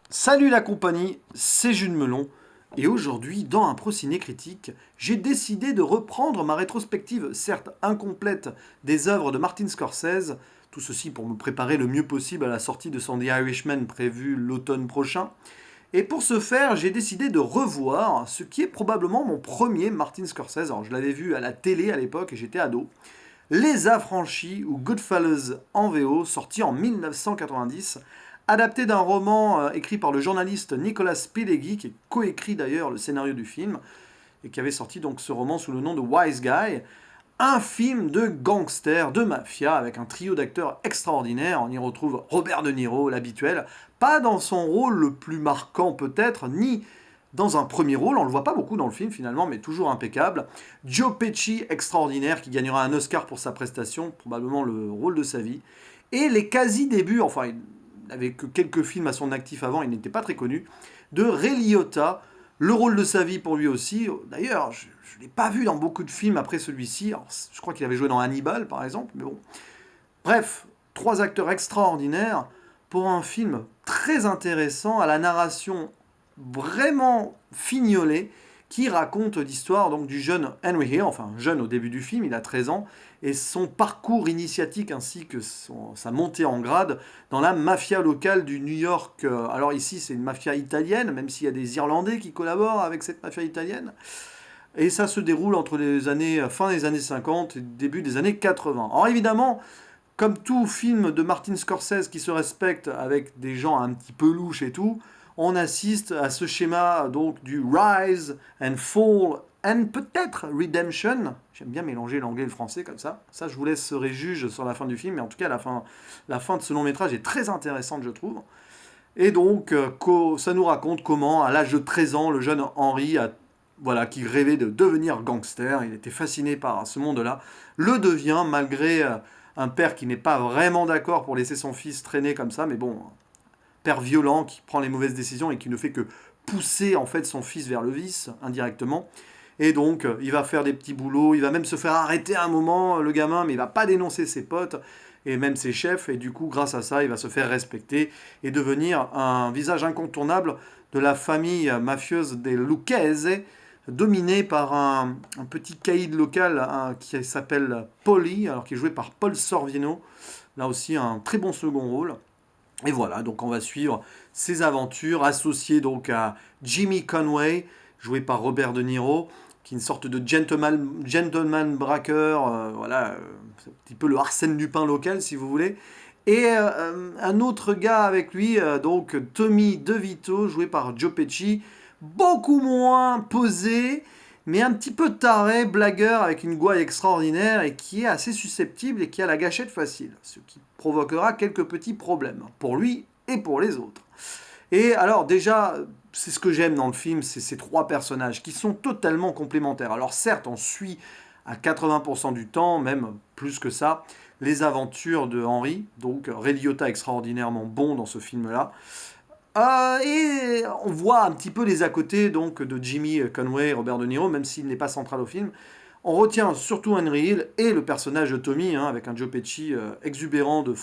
Salut la compagnie, c'est Jules Melon, et aujourd'hui, dans un Prociné critique, j'ai décidé de reprendre ma rétrospective, certes incomplète, des œuvres de Martin Scorsese, tout ceci pour me préparer le mieux possible à la sortie de son The Irishman prévue l'automne prochain. Et pour ce faire, j'ai décidé de revoir ce qui est probablement mon premier Martin Scorsese. Alors je l'avais vu à la télé à l'époque et j'étais ado. Les Affranchis ou Goodfellas en VO, sorti en 1990, adapté d'un roman écrit par le journaliste Nicolas Pileggi, qui a coécrit d'ailleurs le scénario du film, et qui avait sorti donc ce roman sous le nom de Wise Guy. Un film de gangster, de mafia, avec un trio d'acteurs extraordinaires. On y retrouve Robert De Niro, l'habituel, pas dans son rôle le plus marquant peut-être, ni dans un premier rôle, on le voit pas beaucoup dans le film finalement, mais toujours impeccable. Joe Pesci, extraordinaire, qui gagnera un Oscar pour sa prestation, probablement le rôle de sa vie. Et les quasi-débuts, enfin il n'avait que quelques films à son actif avant, il n'était pas très connu, de Ray Liotta, le rôle de sa vie pour lui aussi. D'ailleurs, je ne l'ai pas vu dans beaucoup de films après celui-ci. Alors, je crois qu'il avait joué dans Hannibal, par exemple, mais bon. Bref, trois acteurs extraordinaires pour un film très intéressant, à la narration vraiment fignolée, qui raconte l'histoire donc du jeune Henry Hill, enfin jeune au début du film, il a 13 ans, et son parcours initiatique ainsi que sa montée en grade dans la mafia locale du New York. Alors ici c'est une mafia italienne, même s'il y a des Irlandais qui collaborent avec cette mafia italienne. Et ça se déroule entre les années, fin des années 50 et début des années 80. Alors évidemment, comme tout film de Martin Scorsese qui se respecte avec des gens un petit peu louches et tout, on assiste à ce schéma donc du rise and fall and peut-être redemption. J'aime bien mélanger l'anglais et le français comme ça. Ça, je vous laisserai juge sur la fin du film, mais en tout cas, la fin de ce long métrage est très intéressante, je trouve. Et donc, ça nous raconte comment, à l'âge de 13 ans, le jeune Henry voilà, qui rêvait de devenir gangster, il était fasciné par ce monde-là, le devient malgré un père qui n'est pas vraiment d'accord pour laisser son fils traîner comme ça, mais bon, un père violent qui prend les mauvaises décisions et qui ne fait que pousser en fait son fils vers le vice indirectement. Et donc, il va faire des petits boulots, il va même se faire arrêter à un moment, le gamin, mais il va pas dénoncer ses potes et même ses chefs. Et du coup, grâce à ça, il va se faire respecter et devenir un visage incontournable de la famille mafieuse des Lucchese, dominée par un petit caïd local qui s'appelle Polly, alors qui est joué par Paul Sorvino. Là aussi, un très bon second rôle. Et voilà, donc on va suivre ses aventures associées donc à Jimmy Conway, joué par Robert De Niro, qui est une sorte de gentleman braqueur, voilà, c'est un petit peu le Arsène Lupin local si vous voulez. Et un autre gars avec lui, donc Tommy DeVito, joué par Joe Pesci, beaucoup moins posé, mais un petit peu taré, blagueur avec une gouaille extraordinaire et qui est assez susceptible et qui a la gâchette facile, ce qui provoquera quelques petits problèmes pour lui et pour les autres. Et alors déjà, c'est ce que j'aime dans le film, c'est ces trois personnages qui sont totalement complémentaires. Alors certes, on suit à 80% du temps, même plus que ça, les aventures de Henry, donc Ray Liotta extraordinairement bon dans ce film-là. Et on voit un petit peu les à côté donc de Jimmy Conway, Robert De Niro, même s'il n'est pas central au film. On retient surtout Henry Hill et le personnage de Tommy, hein, avec un Joe Pesci exubérant de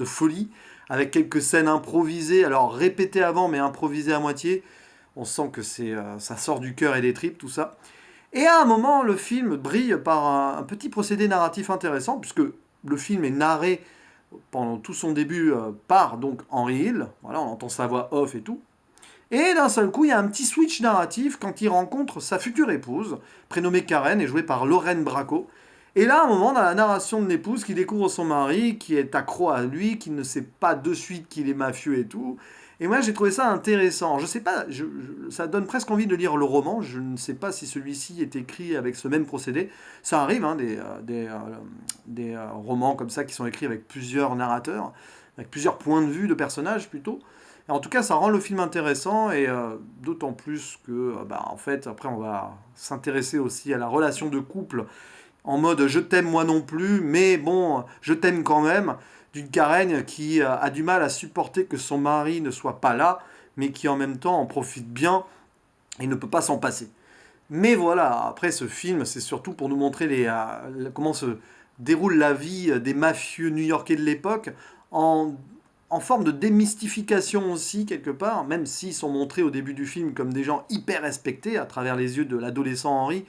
folie, avec quelques scènes improvisées, alors répétées avant mais improvisées à moitié. On sent que ça sort du cœur et des tripes, tout ça. Et à un moment, le film brille par un petit procédé narratif intéressant, puisque le film est narré pendant tout son début par donc Henry Hill. Voilà, on entend sa voix off et tout. Et d'un seul coup, il y a un petit switch narratif quand il rencontre sa future épouse, prénommée Karen et jouée par Lorraine Bracco. Et là, à un moment, dans la narration de l'épouse qui découvre son mari, qui est accro à lui, qui ne sait pas de suite qu'il est mafieux et tout. Et moi, j'ai trouvé ça intéressant. Je sais pas, ça donne presque envie de lire le roman. Je ne sais pas si celui-ci est écrit avec ce même procédé. Ça arrive, hein, des romans comme ça qui sont écrits avec plusieurs narrateurs, avec plusieurs points de vue de personnages plutôt. Et en tout cas, ça rend le film intéressant et d'autant plus que, bah, en fait, après, on va s'intéresser aussi à la relation de couple en mode je t'aime moi non plus, mais bon, je t'aime quand même, d'une Karen qui a du mal à supporter que son mari ne soit pas là, mais qui en même temps en profite bien et ne peut pas s'en passer. Mais voilà, après ce film, c'est surtout pour nous montrer comment se déroule la vie des mafieux new-yorkais de l'époque en en forme de démystification aussi, quelque part, même s'ils sont montrés au début du film comme des gens hyper respectés à travers les yeux de l'adolescent Henry,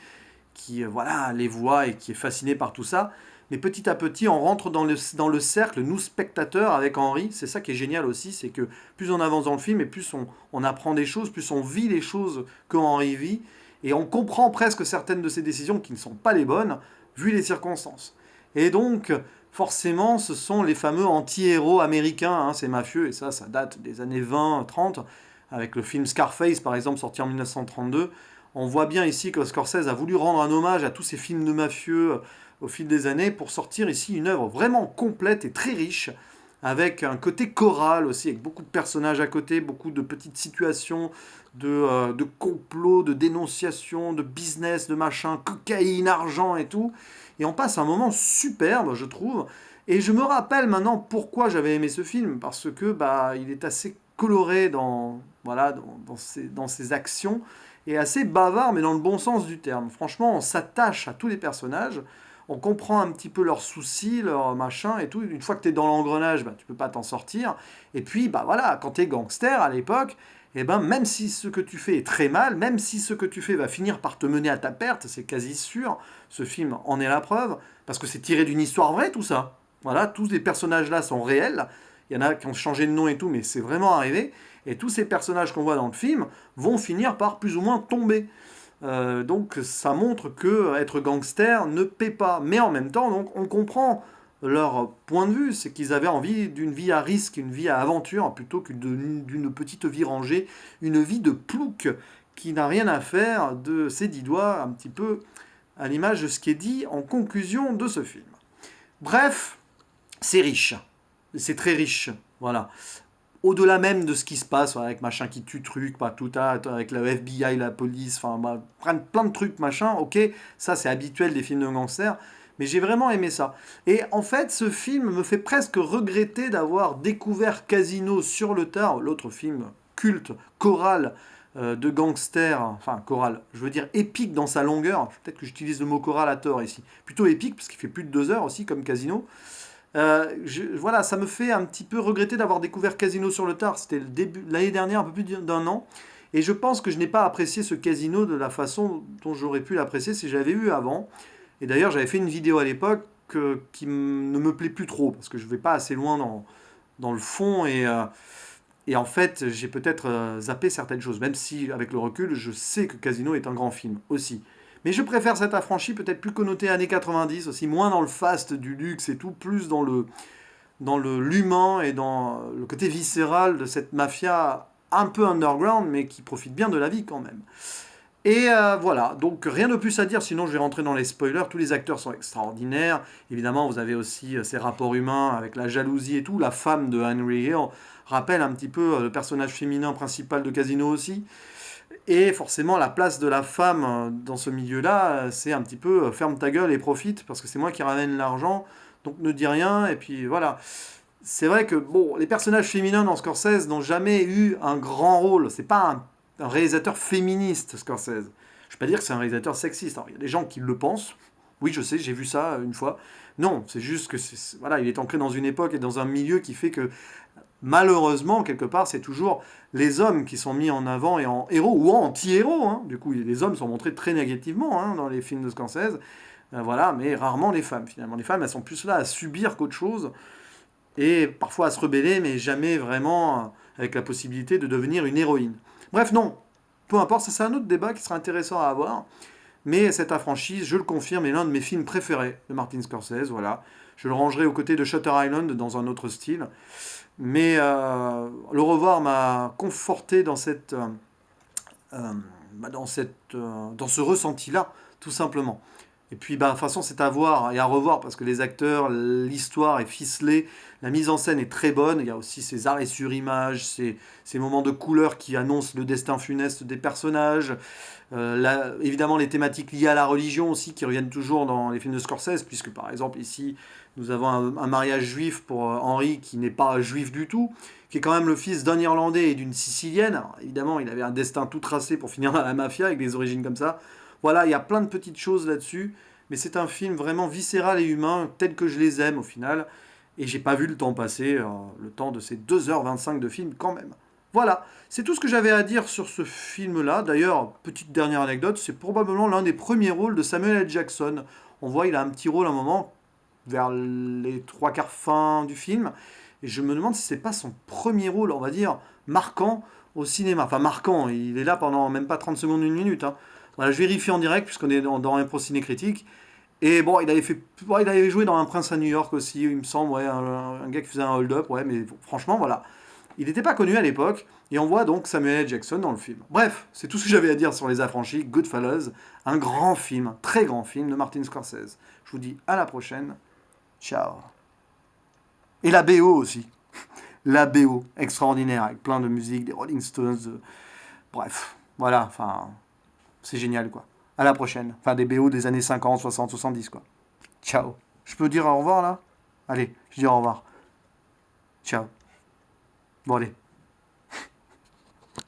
qui voilà, les voit et qui est fasciné par tout ça. Mais petit à petit, on rentre dans le cercle, nous spectateurs, avec Henry. C'est ça qui est génial aussi, c'est que plus on avance dans le film et plus on apprend des choses, plus on vit les choses que Henry vit. Et on comprend presque certaines de ses décisions qui ne sont pas les bonnes, vu les circonstances. Et donc, forcément, ce sont les fameux anti-héros américains, hein, ces mafieux, et ça date des années 20, 30, avec le film Scarface, par exemple, sorti en 1932. On voit bien ici que Scorsese a voulu rendre un hommage à tous ces films de mafieux au fil des années pour sortir ici une œuvre vraiment complète et très riche, avec un côté choral aussi, avec beaucoup de personnages à côté, beaucoup de petites situations de complot, de dénonciation, de business, de machin, cocaïne, argent et tout. Et on passe un moment superbe, je trouve. Et je me rappelle maintenant pourquoi j'avais aimé ce film, parce que bah, il est assez coloré voilà, dans ses actions, et assez bavard, mais dans le bon sens du terme. Franchement, on s'attache à tous les personnages, on comprend un petit peu leurs soucis, leurs machins et tout. Une fois que tu es dans l'engrenage, bah, tu peux pas t'en sortir. Et puis, bah voilà, quand tu es gangster à l'époque, eh ben, même si ce que tu fais est très mal, même si ce que tu fais va finir par te mener à ta perte, c'est quasi sûr, ce film en est la preuve, parce que c'est tiré d'une histoire vraie tout ça. Voilà, tous les personnages-là sont réels, il y en a qui ont changé de nom et tout, mais c'est vraiment arrivé, et tous ces personnages qu'on voit dans le film vont finir par plus ou moins tomber. Donc ça montre que être gangster ne paie pas. Mais en même temps, donc, on comprend leur point de vue, c'est qu'ils avaient envie d'une vie à risque, une vie à aventure, plutôt que d'une petite vie rangée, une vie de plouc qui n'a rien à faire de ses 10 doigts, un petit peu à l'image de ce qui est dit en conclusion de ce film. Bref, c'est riche. C'est très riche. Voilà. Au-delà même de ce qui se passe avec machin qui tue truc, pas tout avec la FBI, la police, enfin bah, plein de trucs machin, ok, ça c'est habituel des films de gangsters, mais j'ai vraiment aimé ça. Et en fait, ce film me fait presque regretter d'avoir découvert Casino sur le tard, l'autre film culte, choral, de gangsters, enfin choral, je veux dire épique dans sa longueur, peut-être que j'utilise le mot choral à tort ici, plutôt épique parce qu'il fait plus de 2 heures aussi comme Casino. Voilà, ça me fait un petit peu regretter d'avoir découvert Casino sur le tard. C'était le début l'année dernière, un peu plus d'un an. Et je pense que je n'ai pas apprécié ce Casino de la façon dont j'aurais pu l'apprécier si je l'avais vu avant. Et d'ailleurs, j'avais fait une vidéo à l'époque qui ne me plaît plus trop, parce que je ne vais pas assez loin dans le fond. Et en fait, j'ai peut-être zappé certaines choses, même si, avec le recul, je sais que Casino est un grand film aussi. Mais je préfère cette affranchie, peut-être plus connoté années 90 aussi, moins dans le fast du luxe et tout, plus dans l'humain et dans le côté viscéral de cette mafia un peu underground, mais qui profite bien de la vie quand même. Et voilà, donc rien de plus à dire, sinon je vais rentrer dans les spoilers. Tous les acteurs sont extraordinaires. Évidemment, vous avez aussi ces rapports humains avec la jalousie et tout. La femme de Henry Hill rappelle un petit peu le personnage féminin principal de Casino aussi. Et forcément, la place de la femme dans ce milieu-là, c'est un petit peu ferme ta gueule et profite, parce que c'est moi qui ramène l'argent, donc ne dis rien, et puis voilà. C'est vrai que bon, les personnages féminins dans Scorsese n'ont jamais eu un grand rôle. C'est pas un réalisateur féministe, Scorsese. Je ne vais pas dire que c'est un réalisateur sexiste. Alors, il y a des gens qui le pensent. Oui, je sais, j'ai vu ça une fois. Non, c'est juste que voilà, il est ancré dans une époque et dans un milieu qui fait que malheureusement, quelque part, c'est toujours les hommes qui sont mis en avant et en héros ou en anti-héros. Hein. Du coup, les hommes sont montrés très négativement hein, dans les films de Scorsese. Voilà, mais rarement les femmes, finalement. Les femmes, elles sont plus là à subir qu'autre chose et parfois à se rebeller, mais jamais vraiment avec la possibilité de devenir une héroïne. Bref, non, peu importe, ça c'est un autre débat qui sera intéressant à avoir. Mais cette affranchise, je le confirme, est l'un de mes films préférés de Martin Scorsese. Voilà. Je le rangerai aux côtés de Shutter Island dans un autre style. Mais le revoir m'a conforté euh, dans ce ressenti-là, tout simplement. Et puis, bah, de toute façon, c'est à voir et à revoir parce que les acteurs, l'histoire est ficelée, la mise en scène est très bonne. Il y a aussi ces arrêts sur image, ces moments de couleur qui annoncent le destin funeste des personnages. Évidemment, les thématiques liées à la religion aussi qui reviennent toujours dans les films de Scorsese, puisque par exemple, ici, nous avons un mariage juif pour Henry qui n'est pas juif du tout, qui est quand même le fils d'un Irlandais et d'une Sicilienne. Alors, évidemment, il avait un destin tout tracé pour finir dans la mafia avec des origines comme ça. Voilà, il y a plein de petites choses là-dessus, mais c'est un film vraiment viscéral et humain, tel que je les aime au final. Et j'ai pas vu le temps passer, le temps de ces 2h25 de film quand même. Voilà, c'est tout ce que j'avais à dire sur ce film-là. D'ailleurs, petite dernière anecdote, c'est probablement l'un des premiers rôles de Samuel L. Jackson. On voit, il a un petit rôle à un moment, vers les trois quarts fin du film. Et je me demande si c'est pas son premier rôle, on va dire, marquant au cinéma. Enfin, marquant, il est là pendant même pas 30 secondes, une minute. Hein. Voilà, je vérifie en direct, puisqu'on est dans un pro ciné critique. Et bon, il avait joué dans Un Prince à New York aussi, il me semble, ouais, un gars qui faisait un hold-up, ouais, mais franchement, voilà. Il n'était pas connu à l'époque, et on voit donc Samuel L. Jackson dans le film. Bref, c'est tout ce que j'avais à dire sur Les Affranchis, Goodfellas, un grand film, un très grand film de Martin Scorsese. Je vous dis à la prochaine, ciao. Et la BO aussi, la BO, extraordinaire, avec plein de musique, des Rolling Stones, bref, voilà, enfin, c'est génial, quoi. À la prochaine, enfin des BO des années 50, 60, 70, quoi. Ciao. Je peux dire au revoir là? Allez, je dis au revoir. Ciao. Bon allez.